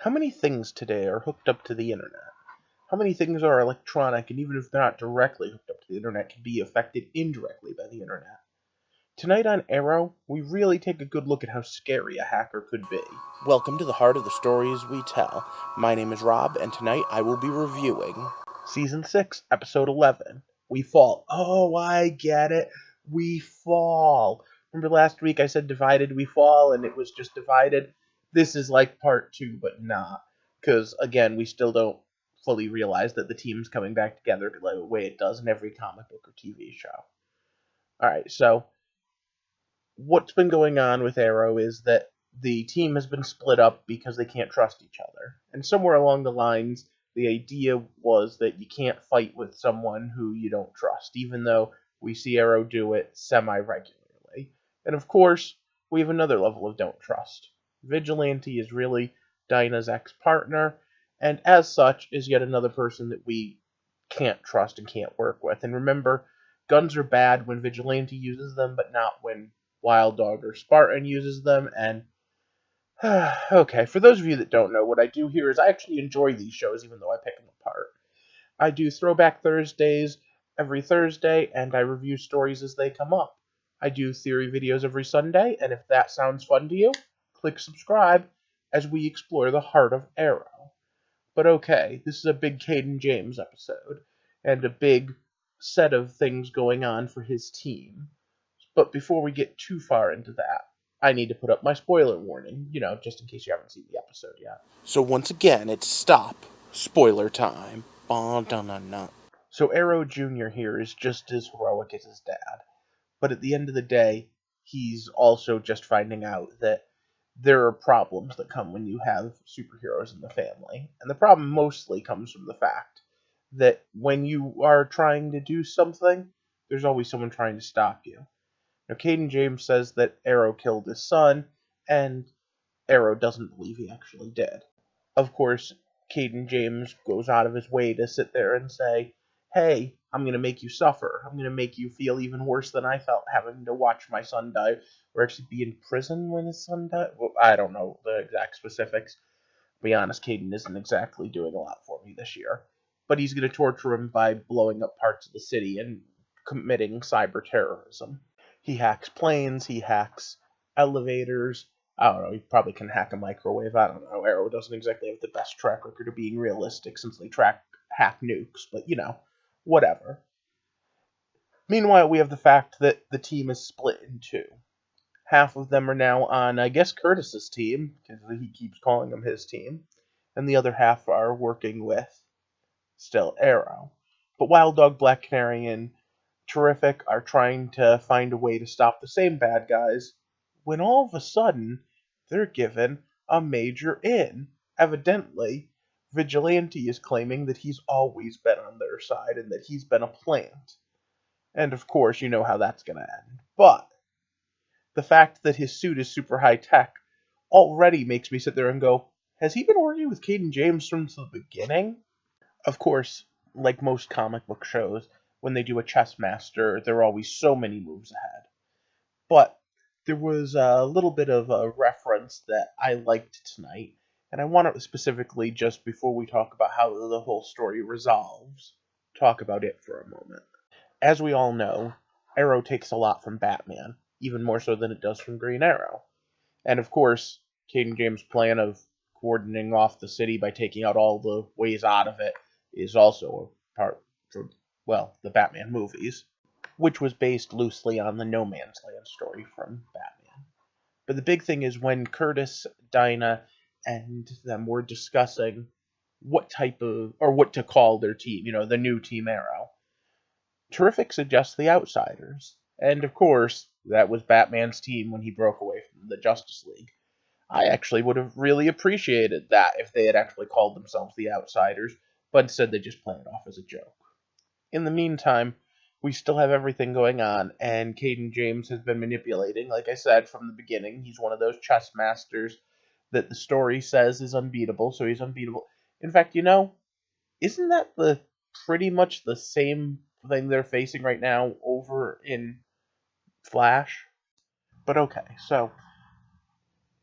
How many things today are hooked up to the internet? How many things are electronic, and even if they're not directly hooked up to the internet, can be affected indirectly by the internet? Tonight on Arrow, we really take a good look at how scary a hacker could be. Welcome to the heart of the stories we tell. My name is Rob, and tonight I will be reviewing Season 6, Episode 11, We Fall. Oh, I get it. We Fall. Remember last week I said Divided We Fall, and it was just Divided? This is like part 2, but not. Because, again, we still don't fully realize that the team's coming back together the way it does in every comic book or TV show. Alright, so what's been going on with Arrow is that the team has been split up because they can't trust each other. And somewhere along the lines, the idea was that you can't fight with someone who you don't trust, even though we see Arrow do it semi-regularly. And of course, we have another level of don't trust. Vigilante is really Dinah's ex-partner, and as such is yet another person that we can't trust and can't work with. And remember, guns are bad when Vigilante uses them, but not when Wild Dog or Spartan uses them, and okay, for those of you that don't know, what I do here is I actually enjoy these shows even though I pick them apart. I do Throwback Thursdays every Thursday, and I review stories as they come up. I do theory videos every Sunday, and if that sounds fun to you, click subscribe as we explore the heart of Arrow. But okay, this is a big Caden James episode, and a big set of things going on for his team. But before we get too far into that, I need to put up my spoiler warning, just in case you haven't seen the episode yet. So once again, it's stop. Spoiler time. So Arrow Jr. here is just as heroic as his dad. But at the end of the day, he's also just finding out that there are problems that come when you have superheroes in the family. And the problem mostly comes from the fact that when you are trying to do something, there's always someone trying to stop you. Now, Caden James says that Arrow killed his son, and Arrow doesn't believe he actually did. Of course, Caden James goes out of his way to sit there and say, hey, I'm going to make you suffer. I'm going to make you feel even worse than I felt having to watch my son die, or actually be in prison when his son died. Well, I don't know the exact specifics. To be honest, Caden isn't exactly doing a lot for me this year. But he's going to torture him by blowing up parts of the city and committing cyber terrorism. He hacks planes, he hacks elevators. I don't know, he probably can hack a microwave. I don't know. Arrow doesn't exactly have the best track record of being realistic since they hack nukes, but whatever. Meanwhile, we have the fact that the team is split in two. Half of them are now on, I guess, Curtis's team, because he keeps calling them his team, and the other half are working with still Arrow. But Wild Dog, Black Canary, and Terrific are trying to find a way to stop the same bad guys, when all of a sudden they're given a major in. Evidently, Vigilante is claiming that he's always been on their side and that he's been a plant. And of course, you know how that's going to end. But the fact that his suit is super high tech already makes me sit there and go, has he been working with Caden James from the beginning? Of course, like most comic book shows, when they do a chess master, there are always so many moves ahead. But there was a little bit of a reference that I liked tonight, and I want to specifically, just before we talk about how the whole story resolves, talk about it for a moment. As we all know, Arrow takes a lot from Batman, even more so than it does from Green Arrow. And of course, Caden James' plan of coordinating off the city by taking out all the ways out of it is also a part from, the Batman movies, which was based loosely on the No Man's Land story from Batman. But the big thing is when Curtis, Dinah, and them were discussing what to call their team, the new Team Arrow, Terrific suggests the Outsiders. And of course, that was Batman's team when he broke away from the Justice League. I actually would have really appreciated that if they had actually called themselves the Outsiders, but instead they just play it off as a joke. In the meantime, we still have everything going on, and Caden James has been manipulating, like I said, from the beginning. He's one of those chess masters that the story says is unbeatable, so he's unbeatable. In fact, isn't that pretty much the same thing they're facing right now over in Flash? But okay, so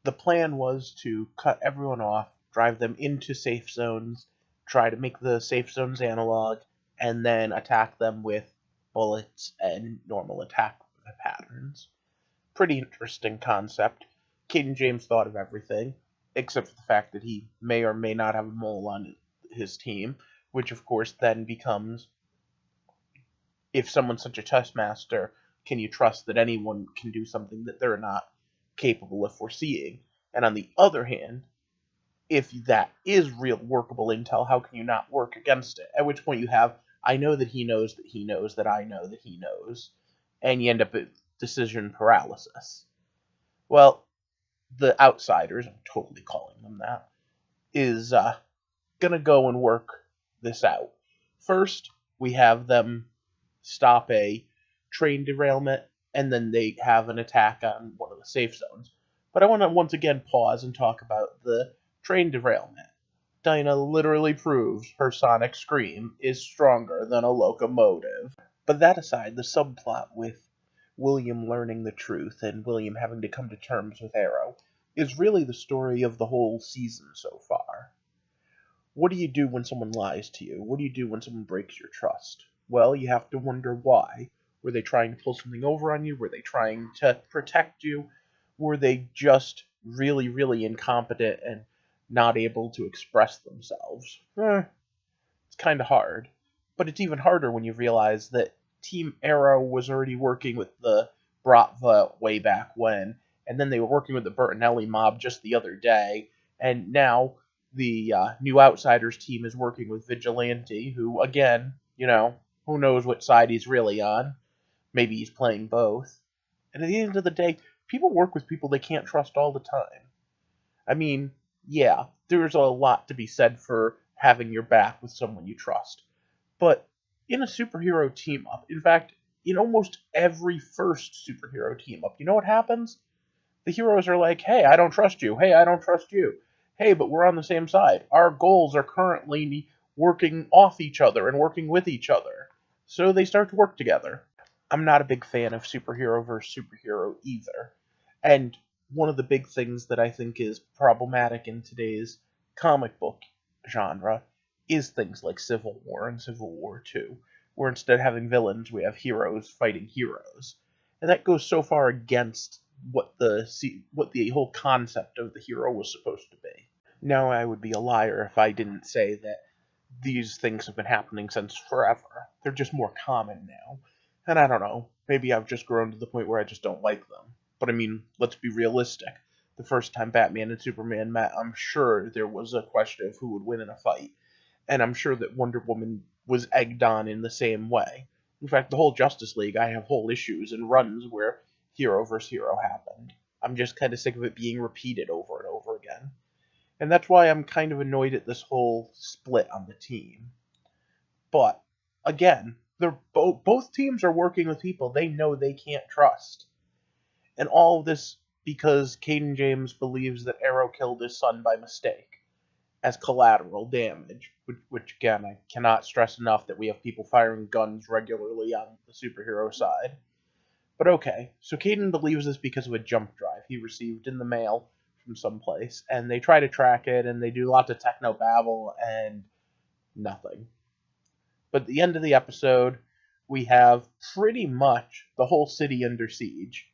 the plan was to cut everyone off, drive them into safe zones, try to make the safe zones analog, and then attack them with bullets and normal attack patterns. Pretty interesting concept. Caden James thought of everything, except for the fact that he may or may not have a mole on his team, which of course then becomes, if someone's such a chess master, can you trust that anyone can do something that they're not capable of foreseeing? And on the other hand, if that is real workable intel, how can you not work against it? At which point you have, I know that he knows that he knows that I know that he knows, and you end up at decision paralysis. Well, the outsiders, I'm totally calling them that, is gonna go and work this out. First, we have them stop a train derailment, and then they have an attack on one of the safe zones. But I want to once again pause and talk about the train derailment. Dinah literally proves her sonic scream is stronger than a locomotive. But that aside, the subplot with William learning the truth and William having to come to terms with Arrow is really the story of the whole season so far. What do you do when someone lies to you? What do you do when someone breaks your trust? Well, you have to wonder why. Were they trying to pull something over on you? Were they trying to protect you? Were they just really, really incompetent and not able to express themselves? It's kind of hard. But it's even harder when you realize that Team Arrow was already working with the Bratva way back when, and then they were working with the Bertinelli mob just the other day, and now the New Outsiders team is working with Vigilante, who, again, who knows what side he's really on. Maybe he's playing both. And at the end of the day, people work with people they can't trust all the time. I mean, yeah, there's a lot to be said for having your back with someone you trust. But in a superhero team-up, in fact, in almost every first superhero team-up, you know what happens? The heroes are like, hey, I don't trust you. Hey, I don't trust you. Hey, but we're on the same side. Our goals are currently working off each other and working with each other. So they start to work together. I'm not a big fan of superhero versus superhero either. And one of the big things that I think is problematic in today's comic book genre is things like Civil War and Civil War II, where instead of having villains, we have heroes fighting heroes. And that goes so far against what the whole concept of the hero was supposed to be. Now, I would be a liar if I didn't say that these things have been happening since forever. They're just more common now. And I don't know, maybe I've just grown to the point where I just don't like them. But I mean, let's be realistic. The first time Batman and Superman met, I'm sure there was a question of who would win in a fight. And I'm sure that Wonder Woman was egged on in the same way. In fact, the whole Justice League, I have whole issues and runs where hero versus hero happened. I'm just kind of sick of it being repeated over and over again. And that's why I'm kind of annoyed at this whole split on the team. But, again, they're both teams are working with people they know they can't trust. And all of this because Caden James believes that Arrow killed his son by mistake, as collateral damage, which again, I cannot stress enough that we have people firing guns regularly on the superhero side. But okay, so Caden believes this because of a jump drive he received in the mail from someplace, and they try to track it, and they do lots of techno babble, and nothing. But at the end of the episode, we have pretty much the whole city under siege.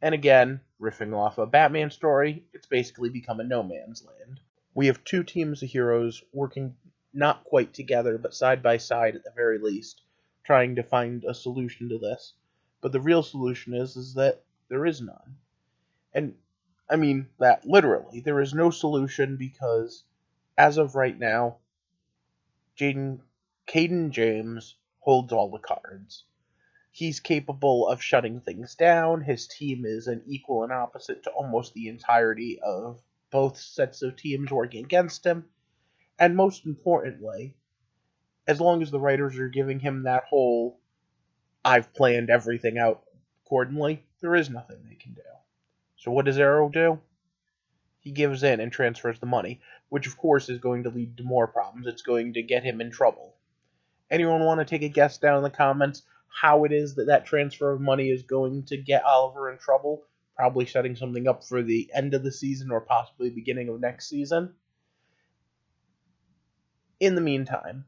And again, riffing off a Batman story, it's basically become a no man's land. We have two teams of heroes working not quite together, but side by side at the very least, trying to find a solution to this. But the real solution is that there is none. And I mean that literally. There is no solution because, as of right now, Caden James holds all the cards. He's capable of shutting things down. His team is an equal and opposite to almost the entirety of both sets of teams working against him. And most importantly, as long as the writers are giving him that whole, I've planned everything out accordingly, there is nothing they can do. So what does Arrow do? He gives in and transfers the money, which of course is going to lead to more problems. It's going to get him in trouble. Anyone want to take a guess down in the comments how it is that transfer of money is going to get Oliver in trouble? Probably setting something up for the end of the season or possibly beginning of next season. In the meantime,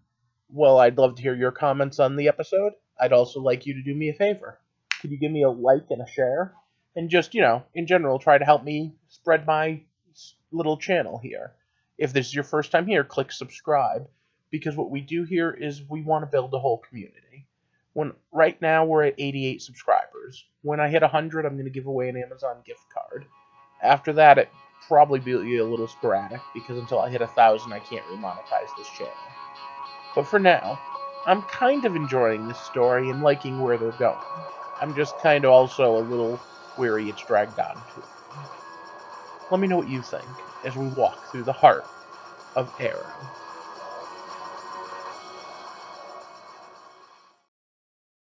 well, I'd love to hear your comments on the episode. I'd also like you to do me a favor. Could you give me a like and a share? And just, in general, try to help me spread my little channel here. If this is your first time here, click subscribe, because what we do here is we want to build a whole community. Right now we're at 88 subscribers. When I hit 100, I'm going to give away an Amazon gift card. After that, it probably be a little sporadic, because until I hit 1,000, I can't remonetize this channel. But for now, I'm kind of enjoying this story and liking where they're going. I'm just kind of also a little weary it's dragged on to. Let me know what you think as we walk through the heart of Arrow.